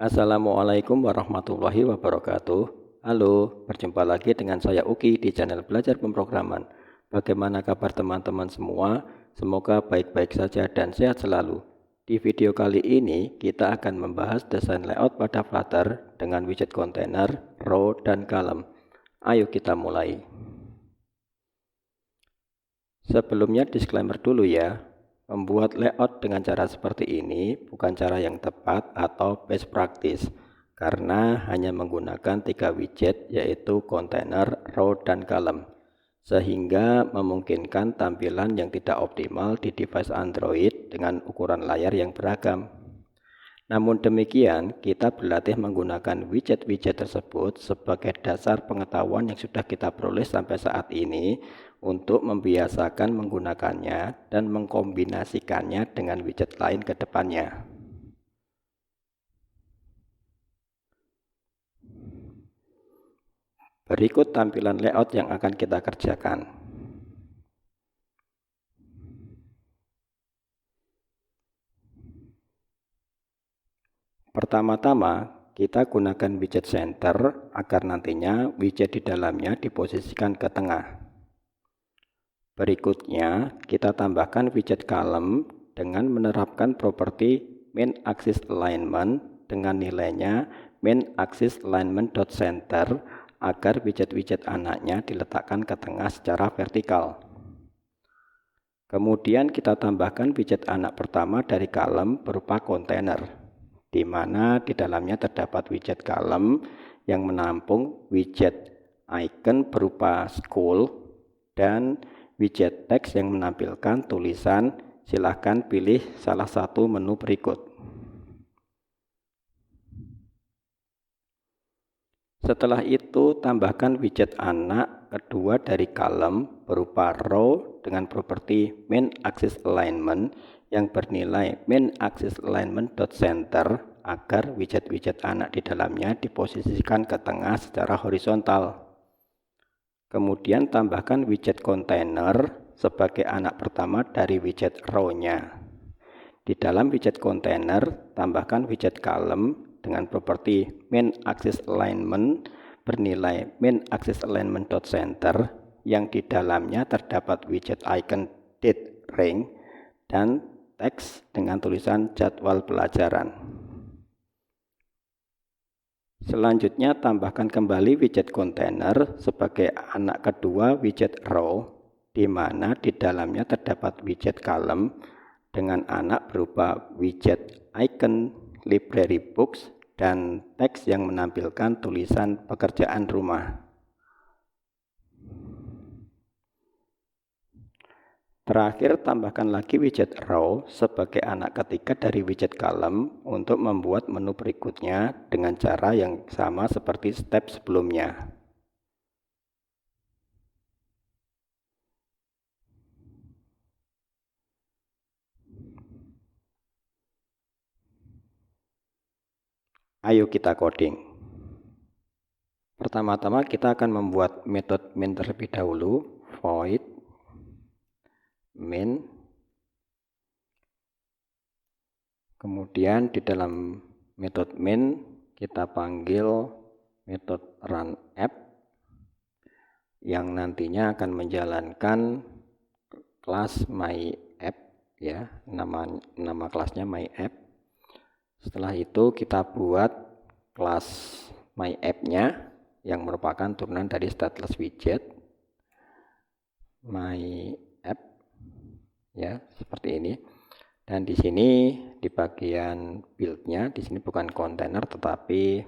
Assalamualaikum warahmatullahi wabarakatuh. Halo, berjumpa lagi dengan saya Uki di channel Belajar Pemrograman. Bagaimana kabar teman-teman semua? Semoga baik-baik saja dan sehat selalu. Di video kali ini kita akan membahas desain layout pada Flutter dengan widget kontainer, row, dan column. Ayo kita mulai. Sebelumnya disclaimer dulu ya. Membuat layout dengan cara seperti ini bukan cara yang tepat atau best practice karena hanya menggunakan 3 widget yaitu kontainer, row, dan column sehingga memungkinkan tampilan yang tidak optimal di device Android dengan ukuran layar yang beragam. Namun demikian, kita berlatih menggunakan widget-widget tersebut sebagai dasar pengetahuan yang sudah kita peroleh sampai saat ini untuk membiasakan menggunakannya dan mengkombinasikannya dengan widget lain ke depannya. Berikut tampilan layout yang akan kita kerjakan. Pertama-tama, kita gunakan widget center agar nantinya widget di dalamnya diposisikan ke tengah. Berikutnya, kita tambahkan widget column dengan menerapkan properti main axis alignment dengan nilainya main axis alignment.center agar widget-widget anaknya diletakkan ke tengah secara vertikal. Kemudian kita tambahkan widget anak pertama dari column berupa kontainer, di mana di dalamnya terdapat widget column yang menampung widget icon berupa school dan widget teks yang menampilkan tulisan silahkan pilih salah satu menu berikut. Setelah itu tambahkan widget anak kedua dari column berupa row dengan properti main axis alignment yang bernilai main axis alignment.center agar widget-widget anak di dalamnya diposisikan ke tengah secara horizontal. Kemudian tambahkan widget kontainer sebagai anak pertama dari widget row-nya. Di dalam widget kontainer, tambahkan widget column dengan properti main axis alignment bernilai main axis alignment.center yang di dalamnya terdapat widget icon date ring dan teks dengan tulisan jadwal pelajaran. Selanjutnya tambahkan kembali widget kontainer sebagai anak kedua widget row, di mana di dalamnya terdapat widget column dengan anak berupa widget icon library books dan teks yang menampilkan tulisan pekerjaan rumah. Terakhir, tambahkan lagi widget row sebagai anak ketiga dari widget column untuk membuat menu berikutnya dengan cara yang sama seperti step sebelumnya. Ayo kita coding. Pertama-tama kita akan membuat metode main terlebih dahulu, void main. Kemudian di dalam metode main kita panggil metode run app yang nantinya akan menjalankan kelas myApp ya, nama kelasnya myApp. Setelah itu kita buat kelas myApp-nya yang merupakan turunan dari stateless widget myApp ya, seperti ini. Dan di sini di bagian build-nya di sini bukan kontainer tetapi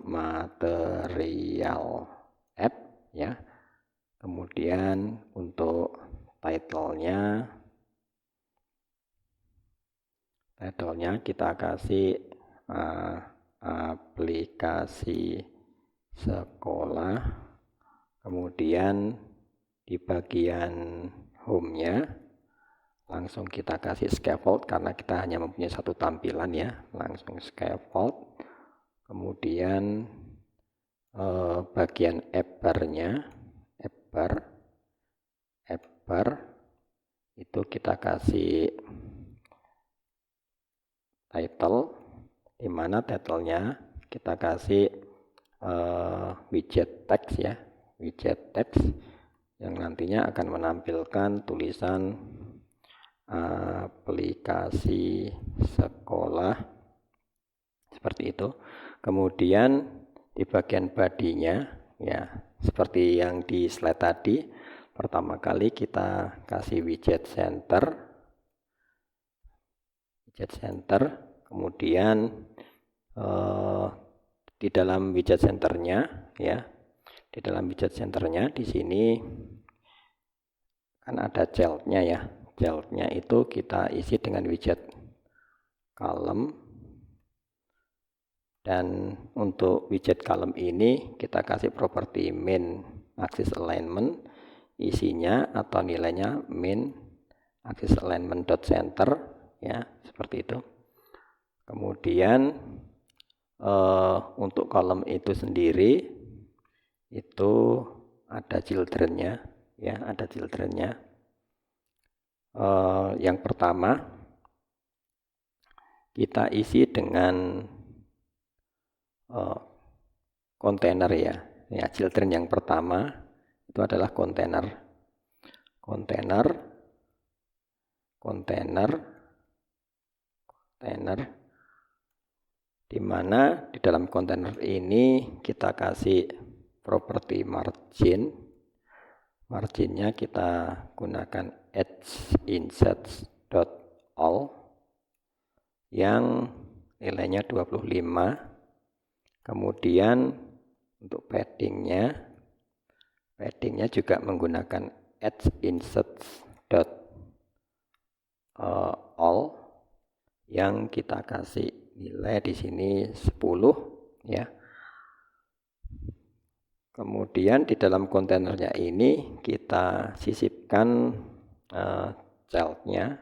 material app ya. Kemudian untuk title-nya kita kasih aplikasi sekolah. Kemudian di bagian home-nya langsung kita kasih scaffold karena kita hanya mempunyai satu tampilan ya, langsung scaffold. Kemudian bagian app bar-nya, app bar itu kita kasih title, di mana title-nya kita kasih widget text ya, widget text yang nantinya akan menampilkan tulisan aplikasi sekolah seperti itu. Kemudian di bagian bodinya ya seperti yang di slide tadi, pertama kali kita kasih widget center, kemudian di dalam widget centernya ya, di dalam widget centernya di sini kan ada child-nya ya, child-nya itu kita isi dengan widget column, dan untuk widget column ini kita kasih properti main axis alignment, isinya atau nilainya main axis alignment dot center ya, seperti itu. Kemudian untuk kolom itu sendiri itu ada children-nya ya, ada children-nya. Yang pertama kita isi dengan kontainer ya. Ya, children yang pertama itu adalah kontainer, di mana di dalam kontainer ini kita kasih properti margin. Marginnya kita gunakan edge_insets.all yang nilainya 25. Kemudian untuk paddingnya juga menggunakan edge_insets.all yang kita kasih nilai di sini 10 ya. Kemudian di dalam kontainernya ini kita sisipkan child-nya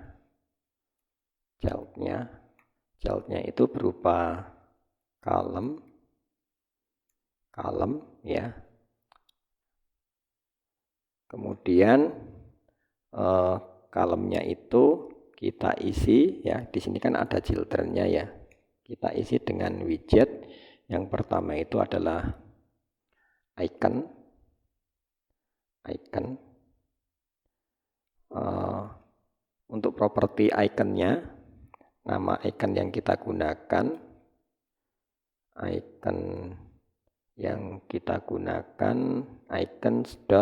itu berupa column ya. Kemudian column-nya itu kita isi ya, di sini kan ada children-nya ya. Kita isi dengan widget. Yang pertama itu adalah icon. Untuk properti iconnya, nama icon yang kita gunakan, icons.school.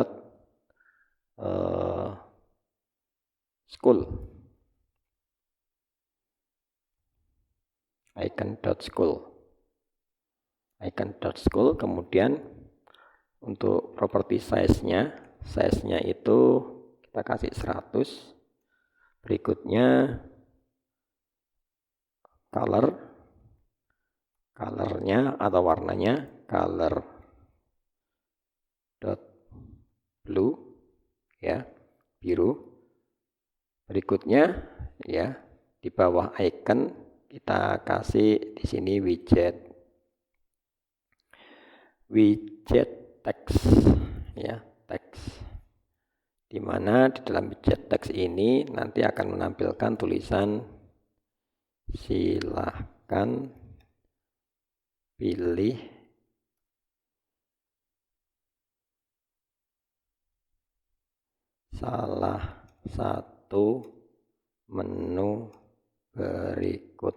Kemudian untuk properti size-nya itu kita kasih 100. Berikutnya colornya atau warnanya color dot blue ya, biru. Berikutnya ya, di bawah icon kita kasih di sini widget text ya, text, di mana di dalam widget text ini nanti akan menampilkan tulisan silahkan pilih salah satu menu berikut.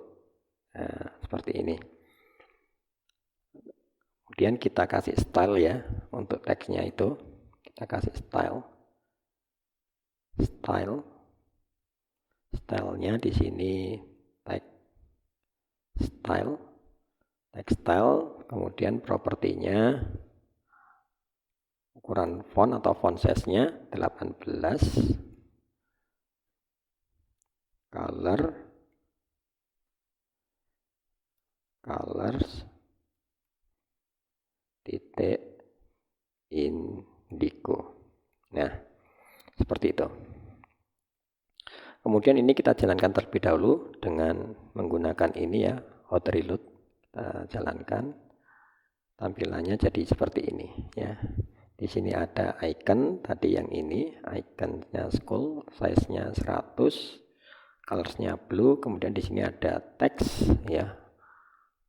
Nah, seperti ini. Kemudian kita kasih style ya, untuk teksnya itu kita kasih stylenya di sini text style, kemudian propertinya ukuran font atau font size-nya 18, colors titik indigo. Nah, seperti itu. Kemudian ini kita jalankan terlebih dahulu dengan menggunakan ini ya, hot reload. Kita jalankan, tampilannya jadi seperti ini ya. Di sini ada icon tadi yang ini, iconnya school, size-nya 100, colors-nya blue, kemudian di sini ada teks ya.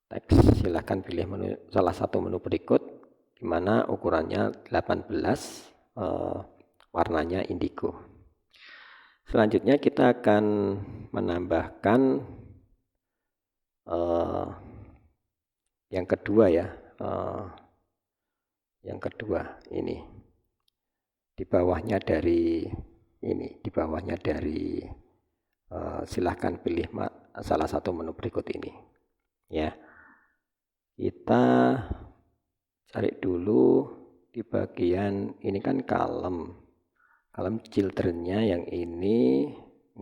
teks, silahkan pilih salah satu menu berikut, di mana ukurannya 18, warnanya indigo. Selanjutnya kita akan menambahkan yang kedua ya, yang kedua ini di bawahnya dari ini, di bawahnya dari silahkan pilih salah satu menu berikut ini ya. Kita cari dulu di bagian ini kan kalem children-nya yang ini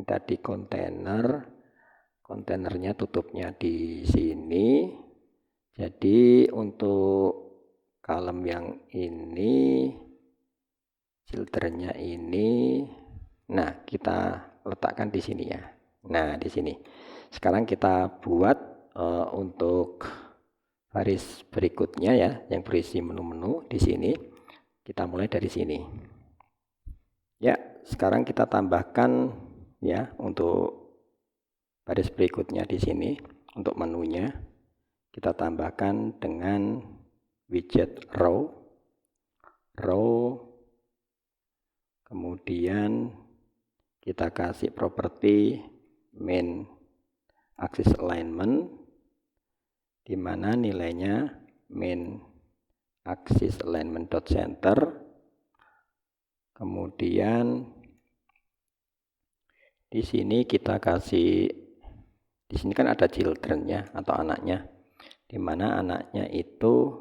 tadi kontainernya tutupnya di sini. Jadi untuk kalem yang ini children-nya ini, nah kita letakkan di sini ya. Nah di sini. Sekarang kita buat untuk baris berikutnya ya, yang berisi menu-menu di sini. Kita mulai dari sini. Ya, sekarang kita tambahkan ya untuk baris berikutnya di sini untuk menunya. Kita tambahkan dengan widget row, kemudian kita kasih properti main axis alignment, di mana nilainya main axis alignment dot center. Kemudian di sini kita kasih, di sini kan ada children-nya atau anaknya, di mana anaknya itu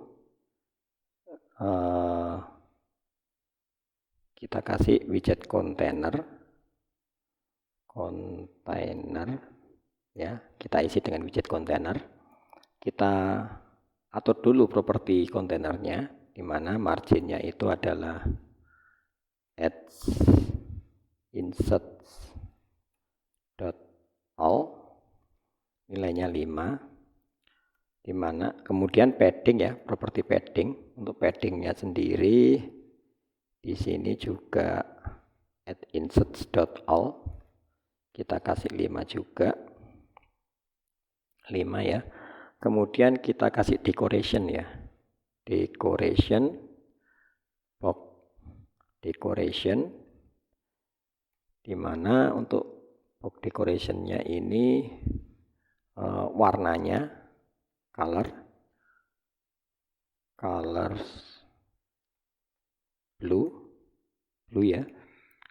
kita kasih widget container ya, kita isi dengan widget container. Kita atur dulu properti kontainernya, di mana marginnya itu adalah insert dot all, nilainya 5, di mana kemudian padding ya, properti padding. Untuk paddingnya sendiri di sini juga insert dot all, kita kasih 5 juga, 5 ya. Kemudian kita kasih decoration ya, box decoration, di mana untuk box decorationnya ini warnanya colors blue ya.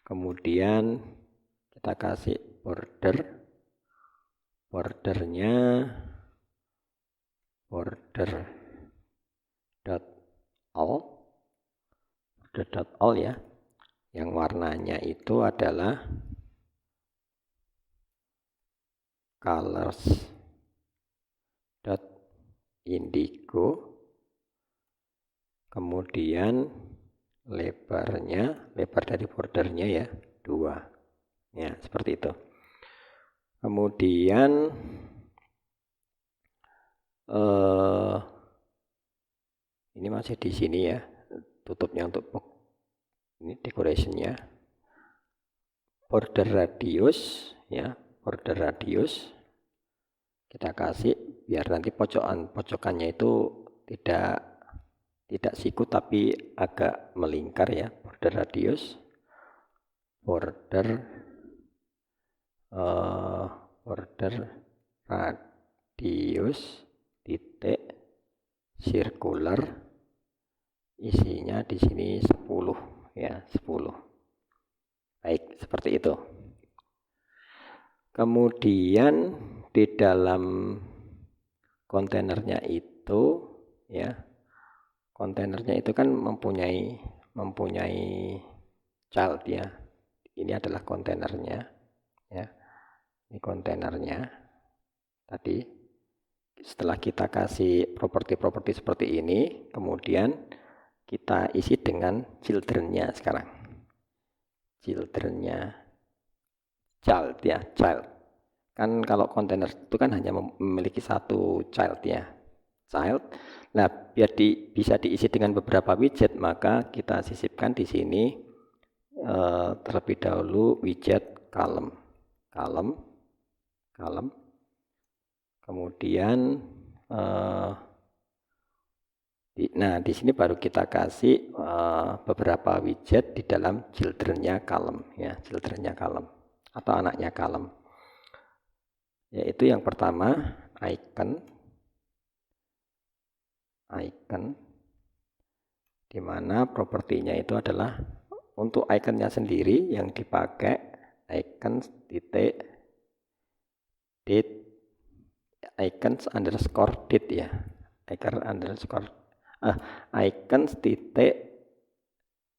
Kemudian kita kasih bordernya border dot all ya, yang warnanya itu adalah colors dot indigo. Kemudian lebar dari bordernya ya 2 ya, seperti itu. Kemudian ini masih di sini ya, tutupnya untuk ini decorationnya, border radius ya, border radius kita kasih biar nanti pojokannya itu tidak siku tapi agak melingkar ya. Border radius titik circular, isinya di sini 10 ya, 10. Baik, seperti itu. Kemudian di dalam kontainernya itu ya, kontainernya itu kan mempunyai child ya. Ini adalah kontainernya ya. Ini kontainernya tadi. Setelah kita kasih properti seperti ini, kemudian kita isi dengan children-nya sekarang. Children-nya child ya, child. Kan kalau kontainer itu kan hanya memiliki satu child ya, child. Nah, biar bisa diisi dengan beberapa widget, maka kita sisipkan di sini terlebih dahulu widget column. Kemudian Nah, di sini baru kita kasih beberapa widget di dalam children-nya column, ya, children-nya column atau anaknya column. Yaitu yang pertama icon, di mana propertinya itu adalah untuk iconnya sendiri yang dipakai icon titik date, icons underscore date ya, icons titik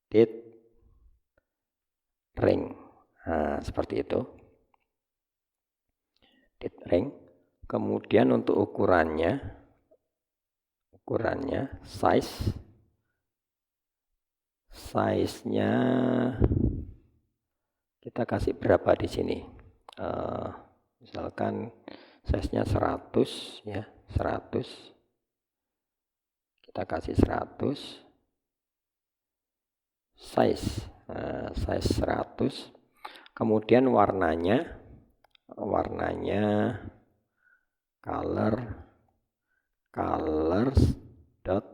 date ring. Nah, seperti itu, date ring. Kemudian untuk ukurannya size-nya kita kasih berapa di sini? Misalkan size-nya 100 ya, 100. Kita kasih 100. Size 100. Kemudian warnanya colors dot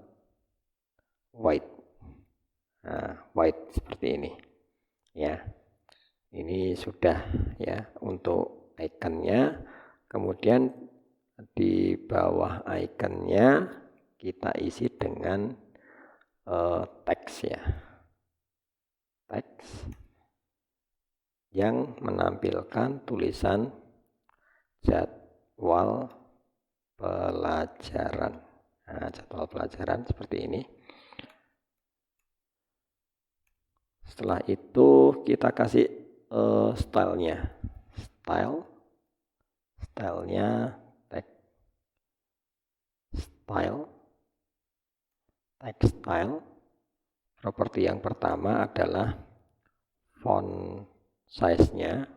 white. White seperti ini ya. Ini sudah ya untuk ikonnya. Kemudian di bawah ikonnya kita isi dengan teks ya, teks yang menampilkan tulisan jadwal pelajaran. Nah, jadwal pelajaran seperti ini. Setelah itu kita kasih stylenya, stylenya text style. Properti yang pertama adalah font size-nya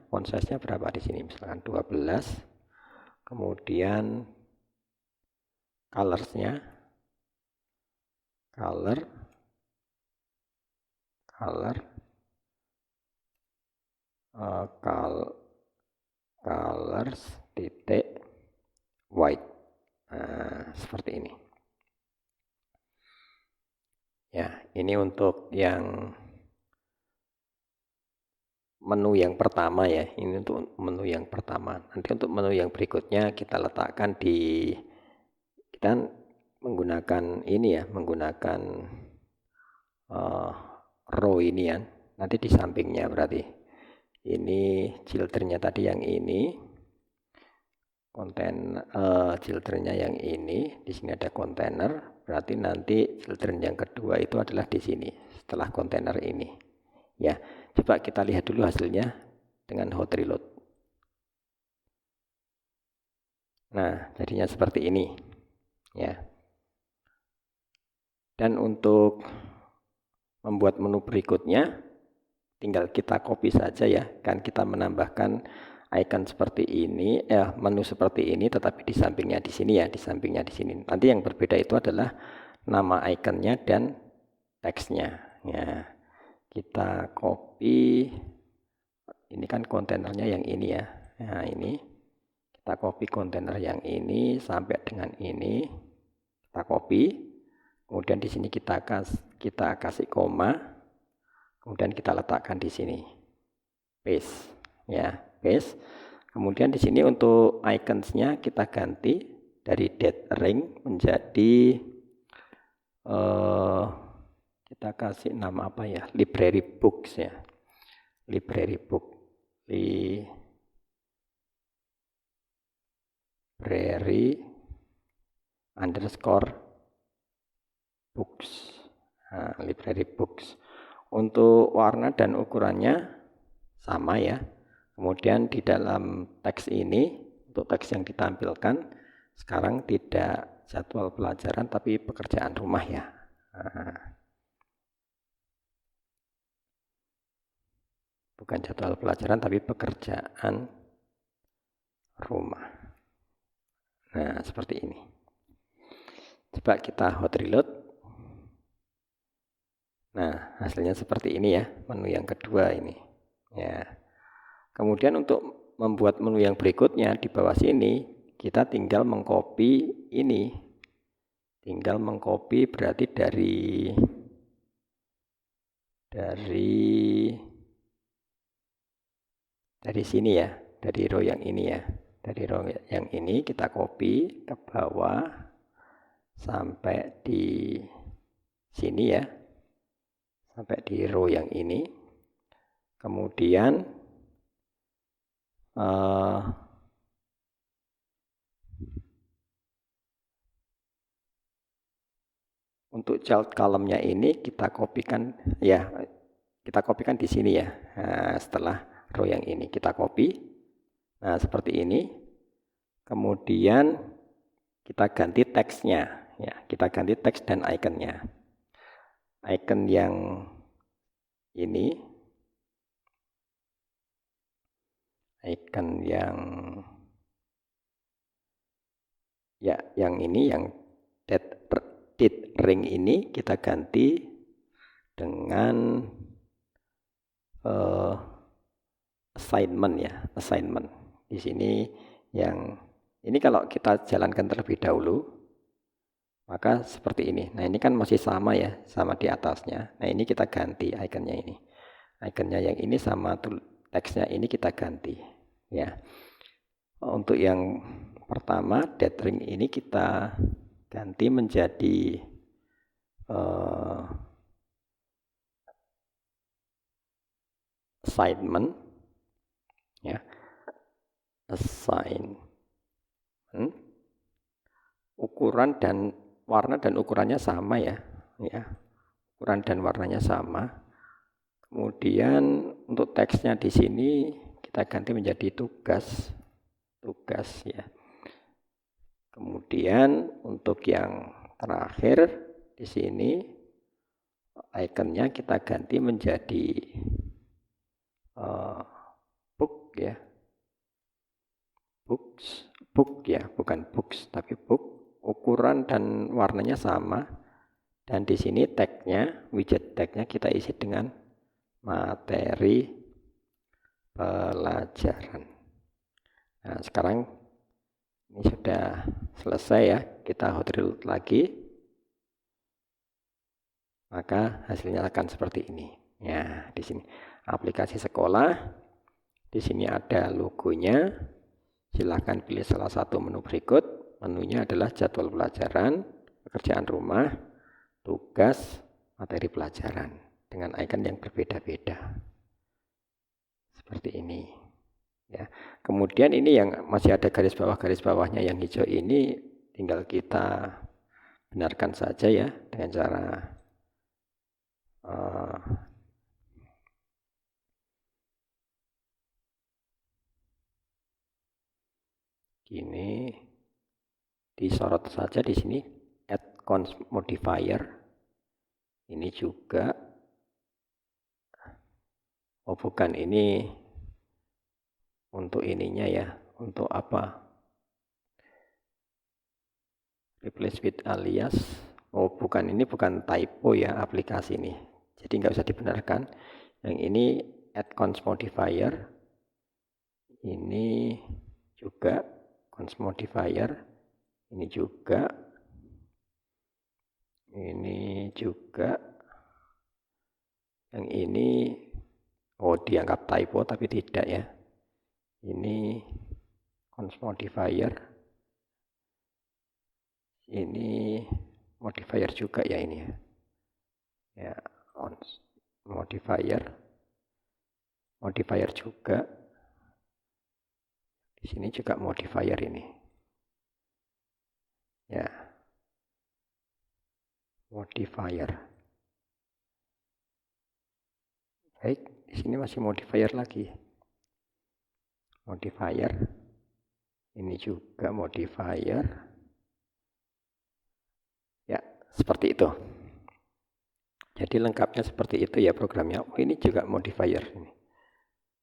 berapa di sini? Misalkan 12. Kemudian colors-nya, colors titik white. Nah, seperti ini. Ya, ini untuk yang menu yang pertama ya. Ini untuk menu yang pertama. Nanti untuk menu yang berikutnya kita letakkan kita menggunakan ini ya, menggunakan row ini ya. Nanti di sampingnya berarti. Ini children-nya tadi yang ini. Children-nya yang ini. Di sini ada kontainer. Berarti nanti children yang kedua itu adalah di sini setelah kontainer ini. Ya, coba kita lihat dulu hasilnya dengan hot reload. Nah, jadinya seperti ini. Ya. Dan untuk membuat menu berikutnya tinggal kita copy saja ya. Kan kita menambahkan icon seperti ini, menu seperti ini, tetapi di sampingnya di sini ya, di sampingnya di sini. Nanti yang berbeda itu adalah nama ikonnya dan teksnya. Ya, kita copy. Ini kan kontainernya yang ini ya. Nah, ini kita copy kontainer yang ini sampai dengan ini. Kita copy. Kemudian di sini kita kasih koma. Kemudian kita letakkan di sini. Paste. Ya, paste. Kemudian di sini untuk icons-nya kita ganti dari date ring menjadi kita kasih nama apa ya? Library books ya. Library book. Library underscore books. Nah, library books. Untuk warna dan ukurannya sama ya. Kemudian di dalam teks ini, untuk teks yang ditampilkan, sekarang tidak jadwal pelajaran tapi pekerjaan rumah ya. Bukan jadwal pelajaran tapi pekerjaan rumah. Nah, seperti ini. Coba kita hot reload. Nah, hasilnya seperti ini ya, menu yang kedua ini. Ya. Kemudian untuk membuat menu yang berikutnya di bawah sini, kita tinggal mengcopy ini. Tinggal mengcopy berarti dari sini ya, dari row yang ini ya. Dari row yang ini kita copy ke bawah sampai di sini ya. Sampai di row yang ini. Kemudian untuk child column-nya ini kita kopikan ya. Kita kopikan di sini ya. Nah, setelah row yang ini kita copy. Nah, seperti ini. Kemudian kita ganti teksnya ya. Kita ganti teks dan ikonnya. Icon yang ini, icon yang ini, yang date ring ini kita ganti dengan assignment ya, assignment. Di sini yang ini kalau kita jalankan terlebih dahulu, maka seperti ini. Nah, ini kan masih sama ya, sama di atasnya. Nah, ini kita ganti ikonnya ini. Ikonnya yang ini sama teksnya ini kita ganti ya. Untuk yang pertama, date ring ini kita ganti menjadi assignment ya. Assignment. Ukuran dan warna dan ukurannya sama ya. Ukuran dan warnanya sama. Kemudian untuk teksnya di sini kita ganti menjadi tugas ya. Kemudian untuk yang terakhir di sini ikonnya kita ganti menjadi book ya. Book ya, bukan books tapi book. Ukuran dan warnanya sama. Dan di sini tagnya, widget tagnya kita isi dengan materi pelajaran. Nah, sekarang ini sudah selesai ya. Kita hot reload lagi. Maka hasilnya akan seperti ini. Ya, di sini aplikasi sekolah. Di sini ada logonya. Silahkan pilih salah satu menu berikut. Menunya adalah jadwal pelajaran, pekerjaan rumah, tugas, materi pelajaran dengan icon yang berbeda-beda. Seperti ini. Ya. Kemudian ini yang masih ada garis bawahnya yang hijau ini tinggal kita benarkan saja ya dengan cara gini. Disorot saja di sini add const modifier. Ini juga bukan, ini untuk ininya ya, untuk apa? Replace with alias. Bukan, ini bukan typo ya aplikasi ini. Jadi nggak usah dibenarkan. Yang ini add const modifier. Ini juga const modifier. Ini juga, yang ini dianggap typo tapi tidak ya. Ini const modifier, ini modifier juga ya ini ya, const modifier juga. Di sini juga modifier ini. Ya, modifier. Baik, di sini masih modifier lagi. Modifier. Ini juga modifier. Ya, seperti itu. Jadi lengkapnya seperti itu ya programnya. Ini juga modifier ini.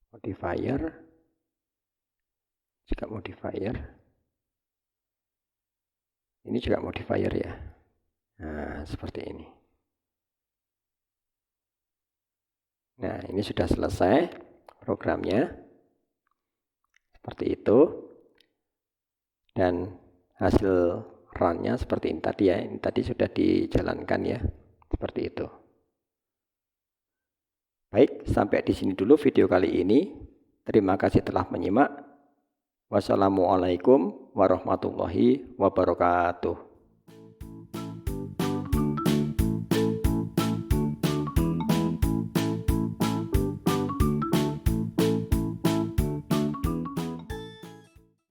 Modifier. Juga modifier. Ini juga modifier ya. Nah, seperti ini. Nah, ini sudah selesai programnya. Seperti itu. Dan hasil run-nya seperti ini tadi ya. Ini tadi sudah dijalankan ya. Seperti itu. Baik, sampai di sini dulu video kali ini. Terima kasih telah menyimak. Wassalamualaikum warahmatullahi wabarakatuh.